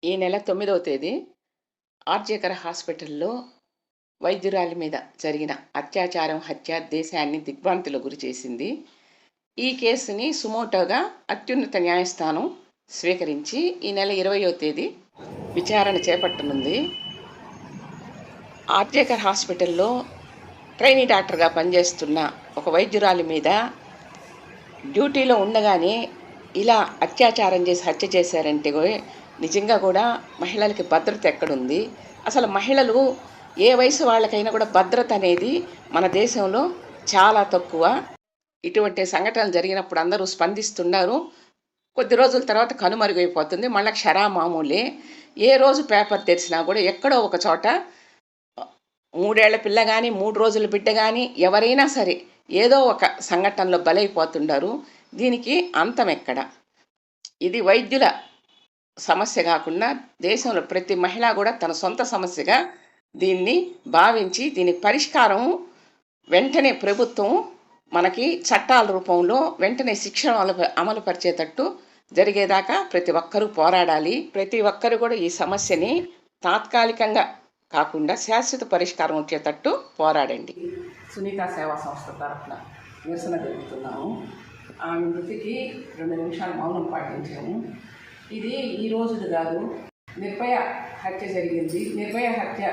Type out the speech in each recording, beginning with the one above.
ఈ నెల 9వ తేదీ ఆర్జేకర్ హాస్పిటల్లో వైద్యురాలి మీద జరిగిన అత్యాచారం, హత్య దేశాన్ని దిగ్భ్రాంతిలో గురిచేసింది. ఈ కేసుని సుమోటోగా అత్యున్నత న్యాయస్థానం స్వీకరించి ఈ నెల 20వ తేదీ విచారణ చేపట్టనుంది. ఆర్జేకర్ హాస్పిటల్లో ట్రైనీ డాక్టర్గా పనిచేస్తున్న ఒక వైద్యురాలి మీద డ్యూటీలో ఉండగానే ఇలా అత్యాచారం చేసి హత్య చేశారంటే నిజంగా కూడా మహిళలకి భద్రత ఎక్కడుంది? అసలు మహిళలు ఏ వయసు వాళ్ళకైనా కూడా భద్రత అనేది మన దేశంలో చాలా తక్కువ. ఇటువంటి సంఘటనలు జరిగినప్పుడు అందరూ స్పందిస్తున్నారు. కొద్ది రోజుల తర్వాత కనుమరుగైపోతుంది, మళ్ళీ క్షరామామూలే. ఏ రోజు పేపర్ తెరిచినా కూడా ఎక్కడో ఒక చోట 3 ఏళ్ల పిల్ల కానీ 3 రోజుల బిడ్డ కానీ ఎవరైనా సరే ఏదో ఒక సంఘటనలో బలైపోతుంటారు. దీనికి అంతం ఎక్కడ? ఇది వైద్యుల సమస్య కాకుండా దేశంలో ప్రతి మహిళ కూడా తన సొంత సమస్యగా దీన్ని భావించి దీని పరిష్కారం వెంటనే ప్రభుత్వం మనకి చట్టాల రూపంలో వెంటనే శిక్షణ అమలుపరిచేటట్టు జరిగేదాకా ప్రతి ఒక్కరూ పోరాడాలి. ప్రతి ఒక్కరు కూడా ఈ సమస్యని తాత్కాలికంగా కాకుండా శాశ్వత పరిష్కారం వచ్చేటట్టు పోరాడండి. సునీత సేవా సంస్థ తరఫున నిరసన తెలుపుతున్నాము. ఆమె మృతికి 2 నిమిషాలు మౌనం పాటించాము. ఇది ఈ రోజుది కాదు, నిర్భయ హత్య జరిగింది. నిర్భయ హత్య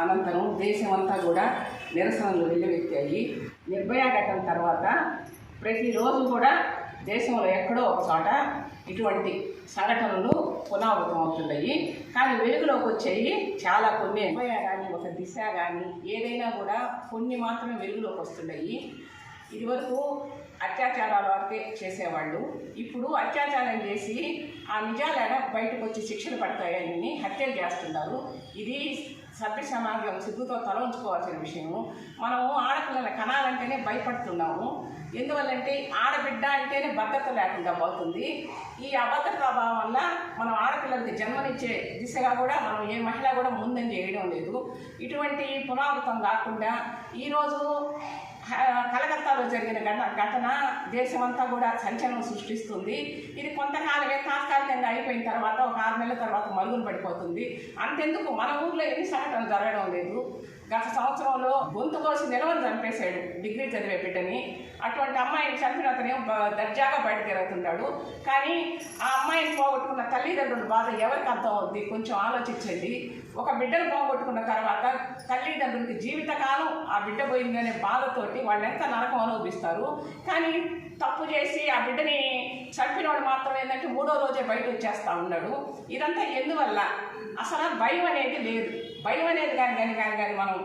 అనంతరం దేశమంతా కూడా నిరసనలు వెల్లువెత్తాయి. నిర్భయ ఘటన తర్వాత ప్రతిరోజు కూడా దేశంలో ఎక్కడో ఒక చోట ఇటువంటి సంఘటనలు పునరావృతం అవుతున్నాయి. కానీ వెలుగులోకి వచ్చేవి చాలా కొన్ని. నిర్భయ కానీ ఒక దిశ కానీ ఏదైనా కూడా కొన్ని మాత్రమే వెలుగులోకి వస్తున్నాయి. ఇదివరకు అత్యాచారాల వరకే చేసేవాళ్ళు, ఇప్పుడు అత్యాచారం చేసి ఆ నిజాలేడ బయటకు వచ్చి శిక్షలు పడతాయని హత్యలు చేస్తున్నారు. ఇది సభ్య సమాజం సిగ్గుతో తల ఉంచుకోవాల్సిన విషయము. మనము ఆడపిల్లల కనాలంటేనే భయపడుతున్నాము. ఎందువల్లంటే ఆడబిడ్డ అంటేనే భద్రత లేకుండా పోతుంది. ఈ అభద్రతా భావం వల్ల మనం ఆడపిల్లలకి జన్మనిచ్చే దిశగా కూడా మనం ఏ మహిళ కూడా ముందని చేయడం లేదు. ఇటువంటి పునరావృతం కాకుండా ఈరోజు కలకత్తాలో జరిగిన ఘటన దేశమంతా కూడా సంచలనం సృష్టిస్తుంది. ఇది కొంతకాలమే తాత్కాలికంగా అయిపోయిన తర్వాత ఒక 6 నెలల తర్వాత మరుగున పడిపోతుంది. అంతెందుకు మన ఊర్లో ఎన్ని సంఘటనలు జరగడం లేదు. గత సంవత్సరంలో గొంతు కోసి నిలవని చంపేశాడు డిగ్రీ చదివే బిడ్డని. అటువంటి అమ్మాయిని చంపిన అతనే దర్జాగా బయట తిరుగుతుంటాడు. కానీ ఆ అమ్మాయిని పోగొట్టుకున్న తల్లిదండ్రుల బాధ ఎవరికి అర్థం అవుద్ది? కొంచెం ఆలోచించండి. ఒక బిడ్డను పోగొట్టుకున్న తర్వాత తల్లిదండ్రులకి జీవితకాలం ఆ బిడ్డ పోయిందనే బాధతోటి వాళ్ళు ఎంత నరకం అనుభవిస్తారు. కానీ తప్పు చేసి ఆ బిడ్డని చంపినవాడు మాత్రం ఏంటంటే 3వ రోజే బయట వచ్చేస్తూ ఉన్నాడు. ఇదంతా ఎందువల్ల? అసలు భయం అనేది లేదు. భయం అనేది కానీ మనం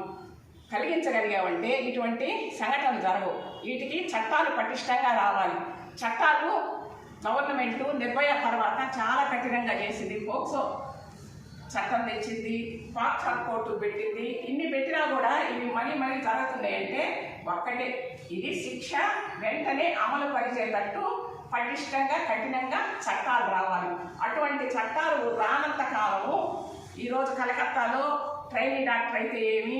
కలిగించగలిగామంటే ఇటువంటి సంఘటనలు జరగవు. వీటికి చట్టాలు పటిష్టంగా రావాలి. చట్టాలు గవర్నమెంటు నిర్భయ తర్వాత చాలా కఠినంగా చేసింది. పోక్సో చట్టం తెచ్చింది, పాక్సా కోర్టు పెట్టింది. ఇన్ని పెట్టినా కూడా ఇవి మళ్ళీ జరుగుతున్నాయంటే ఒక్కటే, ఇది శిక్ష వెంటనే అమలు పరిచేటట్టు పటిష్టంగా కఠినంగా చట్టాలు రావాలి. అటువంటి చట్టాలు రానంత కాలము ఈరోజు కలకత్తాలో ట్రైనీ డాక్టర్ అయితే ఏమి,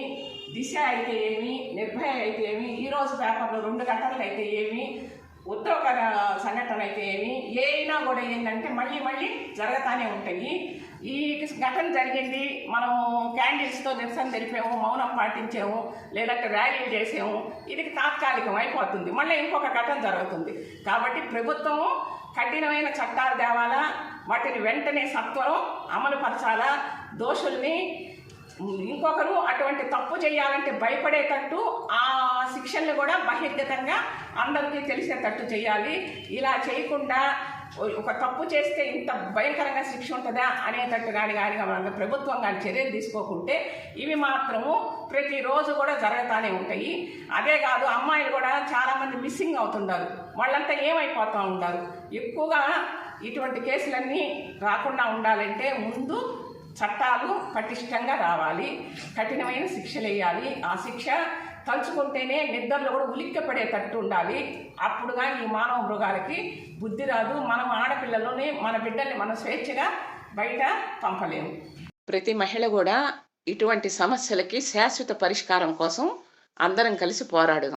దిశ అయితే ఏమి, నిర్భయ అయితే ఏమి, ఈరోజు పేపర్లో 2 ఘటనలు అయితే ఏమి, ఉద్యోగ సంఘటన అయితే ఏమి, ఏమైనా కూడా ఏంటంటే మళ్ళీ జరుగుతూనే ఉంటాయి. ఈ ఘటన జరిగింది, మనం క్యాండిల్స్తో నిరసన తెలిపాము, మౌనం పాటించాము, లేదంటే ర్యాలీలు చేసాము, ఇది తాత్కాలికం అయిపోతుంది. మళ్ళీ ఇంకొక ఘటన జరుగుతుంది. కాబట్టి ప్రభుత్వం కఠినమైన చట్టాలు తేవాలా, వాటిని వెంటనే సత్వరం అమలు పరచాలా. దోషుల్ని ఇంకొకరు అటువంటి తప్పు చేయాలంటే భయపడేటట్టు ఆ శిక్షల్ని కూడా బహిర్గతంగా అందరికీ తెలిసేటట్టు చేయాలి. ఇలా చేయకుండా ఒక తప్పు చేస్తే ఇంత భయంకరంగా శిక్ష ఉంటుందా అనేటట్టు కానీ మన ప్రభుత్వం కానీ చర్యలు తీసుకోకుంటే ఇవి మాత్రము ప్రతిరోజు కూడా జరుగుతూనే ఉంటాయి. అదే కాదు, అమ్మాయిలు కూడా చాలామంది మిస్సింగ్ అవుతుంటారు. వాళ్ళంతా ఏమైపోతూ ఉంటారు. ఎక్కువగా ఇటువంటి కేసులన్నీ రాకుండా ఉండాలంటే ముందు చట్టాలు పటిష్టంగా రావాలి, కఠినమైన శిక్షలు వేయాలి. ఆ శిక్ష తలుచుకుంటేనే నిద్రలో కూడా ఉలిక్కిపడేటట్టు ఉండాలి. అప్పుడు కానీ ఈ మానవ మృగాలకి బుద్ధి రాదు. మనం ఆడపిల్లలని మన బిడ్డల్ని మనం స్వేచ్ఛగా బయట పంపలేము. ప్రతి మహిళ కూడా ఇటువంటి సమస్యలకి శాశ్వత పరిష్కారం కోసం అందరం కలిసి పోరాడుదాం.